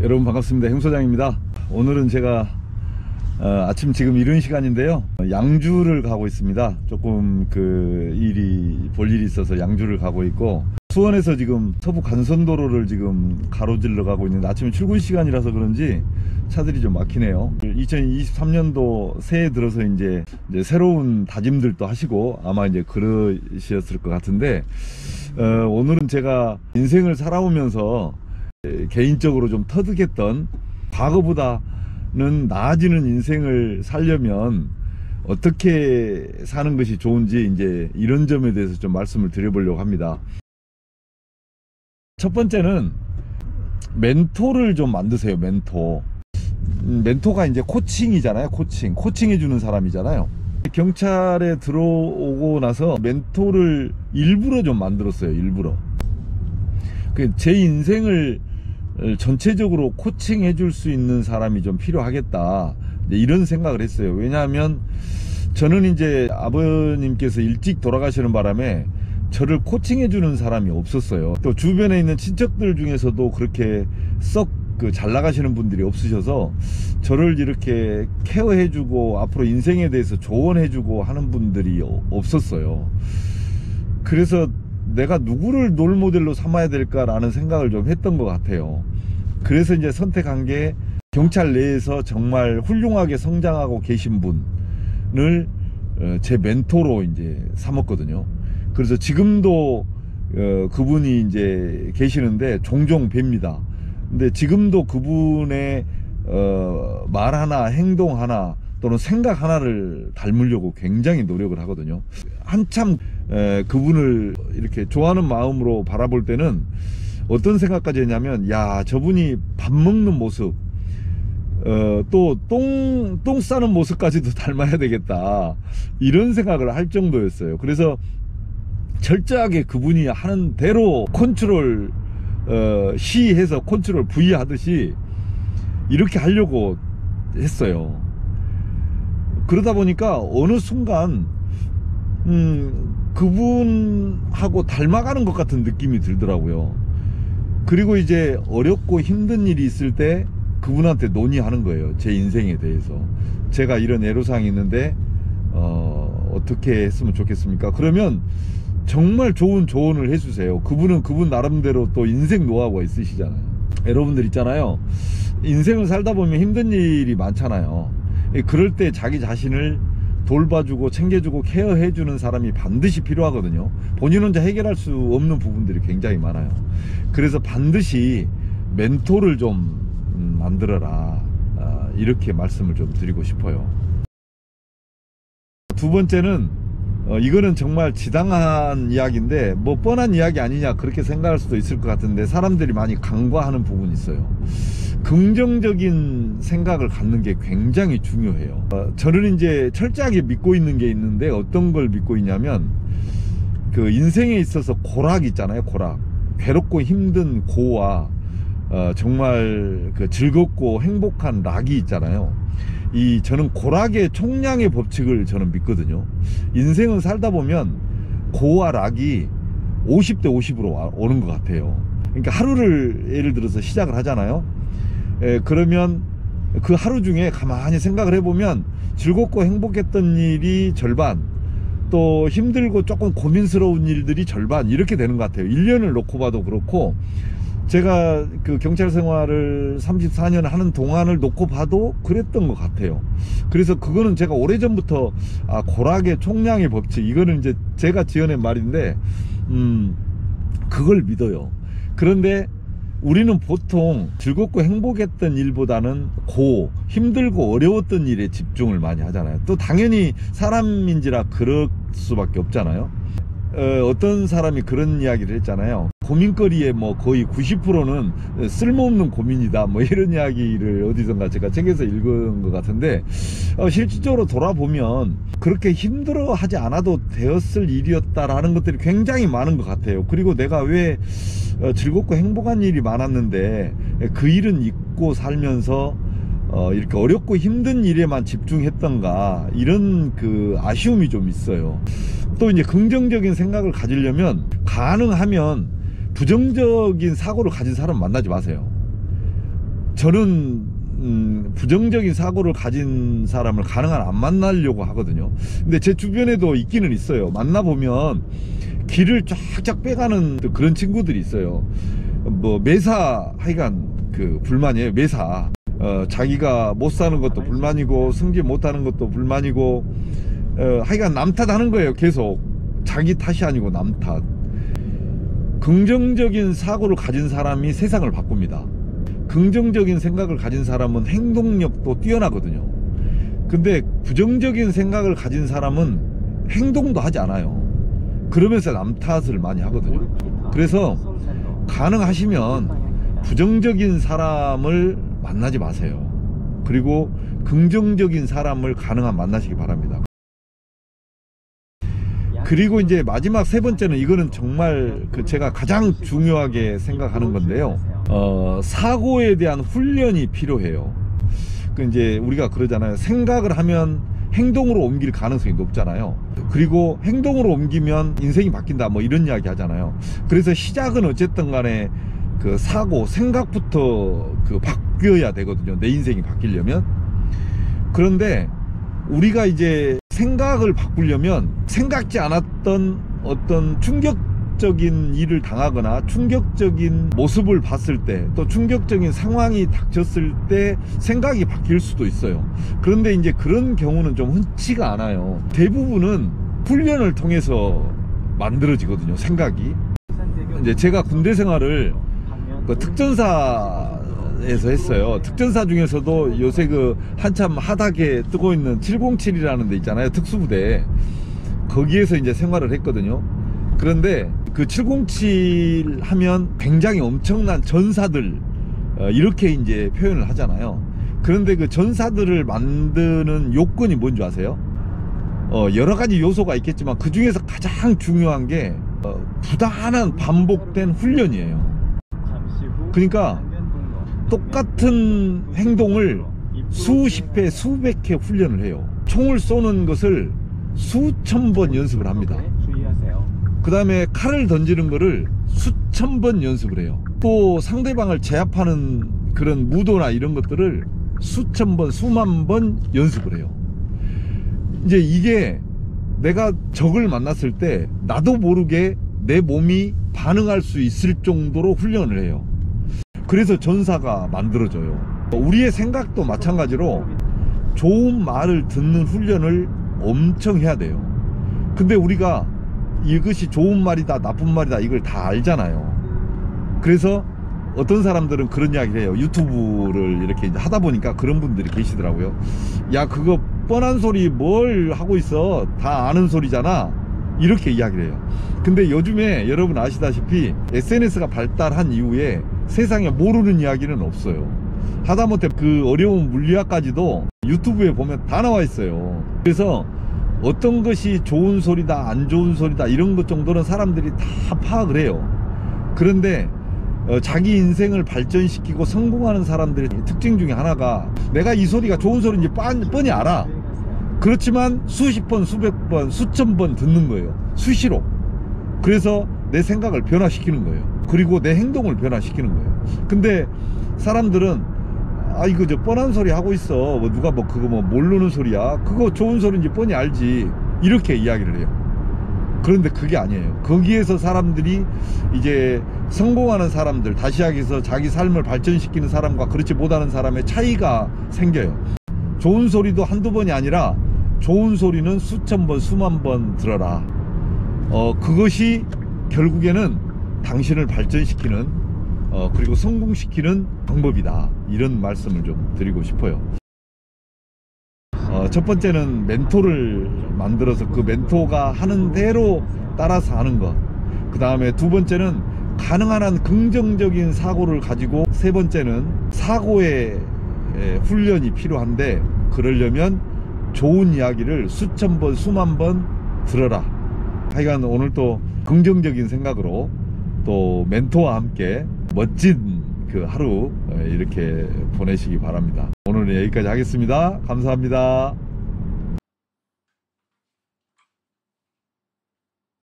여러분 반갑습니다. 행소장입니다. 오늘은 제가 아침 지금 이른 시간인데요, 양주를 가고 있습니다. 조금 볼 일이 있어서 양주를 가고 있고, 수원에서 지금 서부 간선도로를 지금 가로질러 가고 있는데 아침 출근 시간이라서 그런지 차들이 좀 막히네요. 2023년도 새해 들어서 이제 새로운 다짐들도 하시고 아마 이제 그러셨을 것 같은데, 오늘은 제가 인생을 살아오면서 개인적으로 좀 터득했던, 과거보다는 나아지는 인생을 살려면 어떻게 사는 것이 좋은지 이제 이런 점에 대해서 좀 말씀을 드려보려고 합니다. 첫 번째는 멘토를 좀 만드세요. 멘토가 이제 코칭이잖아요. 코칭 해주는 사람이잖아요. 경찰에 들어오고 나서 멘토를 일부러 좀 만들었어요. 일부러. 제 인생을 전체적으로 코칭해 줄 수 있는 사람이 좀 필요하겠다, 이런 생각을 했어요. 왜냐하면 저는 이제 아버님께서 일찍 돌아가시는 바람에 저를 코칭해 주는 사람이 없었어요. 또 주변에 있는 친척들 중에서도 그렇게 썩 잘 나가시는 분들이 없으셔서 저를 이렇게 케어해 주고 앞으로 인생에 대해서 조언해 주고 하는 분들이 없었어요. 그래서 내가 누구를 롤모델로 삼아야 될까라는 생각을 좀 했던 것 같아요. 그래서 이제 선택한 게 경찰 내에서 정말 훌륭하게 성장하고 계신 분을 제 멘토로 이제 삼았거든요. 그래서 지금도 그분이 이제 계시는데 종종 뵙니다. 근데 지금도 그분의 말 하나, 행동 하나, 또는 생각 하나를 닮으려고 굉장히 노력을 하거든요. 한참 그분을 이렇게 좋아하는 마음으로 바라볼 때는 어떤 생각까지 했냐면, 야, 저분이 밥 먹는 모습, 또 똥 싸는 모습까지도 닮아야 되겠다, 이런 생각을 할 정도였어요. 그래서 철저하게 그분이 하는 대로 컨트롤 C 해서 컨트롤 V 하듯이 이렇게 하려고 했어요. 그러다 보니까 어느 순간 그분하고 닮아가는 것 같은 느낌이 들더라고요. 그리고 이제 어렵고 힘든 일이 있을 때 그분한테 논의하는 거예요. 제 인생에 대해서. 제가 이런 애로사항이 있는데 어떻게 했으면 좋겠습니까? 그러면 정말 좋은 조언을 해주세요. 그분은 그분 나름대로 또 인생 노하우가 있으시잖아요. 여러분들 있잖아요, 인생을 살다 보면 힘든 일이 많잖아요. 그럴 때 자기 자신을 돌봐주고 챙겨주고 케어해주는 사람이 반드시 필요하거든요. 본인 혼자 해결할 수 없는 부분들이 굉장히 많아요. 그래서 반드시 멘토를 좀 만들어라, 이렇게 말씀을 좀 드리고 싶어요. 두 번째는 이거는 정말 지당한 이야기인데, 뭐 뻔한 이야기 아니냐 그렇게 생각할 수도 있을 것 같은데, 사람들이 많이 간과하는 부분이 있어요. 긍정적인 생각을 갖는 게 굉장히 중요해요. 저는 이제 철저하게 믿고 있는 게 있는데, 어떤 걸 믿고 있냐면, 인생에 있어서 고락 있잖아요. 고락, 괴롭고 힘든 고와 정말 즐겁고 행복한 락이 있잖아요. 저는 고락의 총량의 법칙을 저는 믿거든요. 인생은 살다 보면 고와 락이 50대 50으로 오는 것 같아요. 그러니까 하루를 예를 들어서 시작을 하잖아요. 그러면 그 하루 중에 가만히 생각을 해보면 즐겁고 행복했던 일이 절반, 또 힘들고 조금 고민스러운 일들이 절반, 이렇게 되는 것 같아요. 1년을 놓고 봐도 그렇고, 제가 경찰 생활을 34년 하는 동안을 놓고 봐도 그랬던 것 같아요. 그래서 그거는 제가 오래전부터 고락의 총량의 법칙, 이거는 이제 제가 지어낸 말인데, 그걸 믿어요. 그런데 우리는 보통 즐겁고 행복했던 일보다는 힘들고 어려웠던 일에 집중을 많이 하잖아요. 또 당연히 사람인지라 그럴 수밖에 없잖아요. 어떤 사람이 그런 이야기를 했잖아요. 고민거리의 뭐 거의 90%는 쓸모없는 고민이다, 뭐 이런 이야기를 어디선가 제가 책에서 읽은 것 같은데, 실질적으로 돌아보면 그렇게 힘들어 하지 않아도 되었을 일이었다라는 것들이 굉장히 많은 것 같아요. 그리고 내가 왜 즐겁고 행복한 일이 많았는데 그 일은 잊고 살면서 이렇게 어렵고 힘든 일에만 집중했던가, 이런 아쉬움이 좀 있어요. 또 이제 긍정적인 생각을 가지려면 가능하면 부정적인 사고를 가진 사람 만나지 마세요. 저는 부정적인 사고를 가진 사람을 가능한 안 만나려고 하거든요. 근데 제 주변에도 있기는 있어요. 만나보면 길을 쫙쫙 빼가는 그런 친구들이 있어요. 뭐 매사 하여간 그 불만이에요. 매사. 자기가 못 사는 것도 불만이고 승진 못하는 것도 불만이고 하여간 남 탓하는 거예요. 계속 자기 탓이 아니고 남 탓. 긍정적인 사고를 가진 사람이 세상을 바꿉니다. 긍정적인 생각을 가진 사람은 행동력도 뛰어나거든요. 근데 부정적인 생각을 가진 사람은 행동도 하지 않아요. 그러면서 남 탓을 많이 하거든요. 그래서 가능하시면 부정적인 사람을 만나지 마세요. 그리고 긍정적인 사람을 가능한 만나시기 바랍니다. 그리고 이제 마지막 세 번째는, 이거는 정말 제가 가장 중요하게 생각하는 건데요. 사고에 대한 훈련이 필요해요. 이제 우리가 그러잖아요. 생각을 하면 행동으로 옮길 가능성이 높잖아요. 그리고 행동으로 옮기면 인생이 바뀐다, 뭐 이런 이야기 하잖아요. 그래서 시작은 어쨌든 간에 그 사고, 생각부터 바뀌어야 되거든요. 내 인생이 바뀌려면. 그런데 우리가 이제 생각을 바꾸려면 생각지 않았던 어떤 충격적인 일을 당하거나 충격적인 모습을 봤을 때, 또 충격적인 상황이 닥쳤을 때 생각이 바뀔 수도 있어요. 그런데 이제 그런 경우는 좀 흔치가 않아요. 대부분은 훈련을 통해서 만들어지거든요, 생각이. 이제 제가 군대 생활을 특전사에서 했어요. 특전사 중에서도 요새 한참 핫하게 뜨고 있는 707이라는 데 있잖아요. 특수부대. 거기에서 이제 생활을 했거든요. 그런데 707 하면 굉장히 엄청난 전사들, 이렇게 이제 표현을 하잖아요. 그런데 그 전사들을 만드는 요건이 뭔지 아세요? 여러 가지 요소가 있겠지만 그 중에서 가장 중요한 게 부단한 반복된 훈련이에요. 그러니까 똑같은 행동을 수십 회, 수백 회 훈련을 해요. 총을 쏘는 것을 수천 번 연습을 합니다. 그 다음에 칼을 던지는 거를 수천 번 연습을 해요. 또 상대방을 제압하는 그런 무도나 이런 것들을 수천 번, 수만 번 연습을 해요. 이제 이게 내가 적을 만났을 때 나도 모르게 내 몸이 반응할 수 있을 정도로 훈련을 해요. 그래서 전사가 만들어져요. 우리의 생각도 마찬가지로 좋은 말을 듣는 훈련을 엄청 해야 돼요. 근데 우리가 이것이 좋은 말이다, 나쁜 말이다, 이걸 다 알잖아요. 그래서 어떤 사람들은 그런 이야기를 해요. 유튜브를 이렇게 이제 하다 보니까 그런 분들이 계시더라고요. 야, 그거 뻔한 소리 뭘 하고 있어, 다 아는 소리잖아, 이렇게 이야기를 해요. 근데 요즘에 여러분 아시다시피 SNS가 발달한 이후에 세상에 모르는 이야기는 없어요. 하다못해 그 어려운 물리학까지도 유튜브에 보면 다 나와 있어요. 그래서 어떤 것이 좋은 소리다, 안 좋은 소리다, 이런 것 정도는 사람들이 다 파악을 해요. 그런데 자기 인생을 발전시키고 성공하는 사람들의 특징 중에 하나가, 내가 이 소리가 좋은 소리인지 뻔히 알아. 그렇지만 수십 번, 수백 번, 수천 번 듣는 거예요. 수시로. 그래서 내 생각을 변화시키는 거예요. 그리고 내 행동을 변화시키는 거예요. 근데 사람들은 이거 저 뻔한 소리 하고 있어, 누가 그거 모르는 소리야, 그거 좋은 소리인지 뻔히 알지, 이렇게 이야기를 해요. 그런데 그게 아니에요. 거기에서 사람들이 이제 성공하는 사람들, 다시 이야기해서 자기 삶을 발전시키는 사람과 그렇지 못하는 사람의 차이가 생겨요. 좋은 소리도 한두 번이 아니라 좋은 소리는 수천 번, 수만 번 들어라. 그것이 결국에는 당신을 발전시키는, 그리고 성공시키는 방법이다, 이런 말씀을 좀 드리고 싶어요. 첫 번째는 멘토를 만들어서 그 멘토가 하는 대로 따라서 하는 것. 그 다음에 두 번째는 가능한 한 긍정적인 사고를 가지고, 세 번째는 사고의 훈련이 필요한데, 그러려면 좋은 이야기를 수천 번, 수만 번 들어라. 하여간 오늘 또 긍정적인 생각으로 또 멘토와 함께 멋진 하루 이렇게 보내시기 바랍니다. 오늘은 여기까지 하겠습니다. 감사합니다.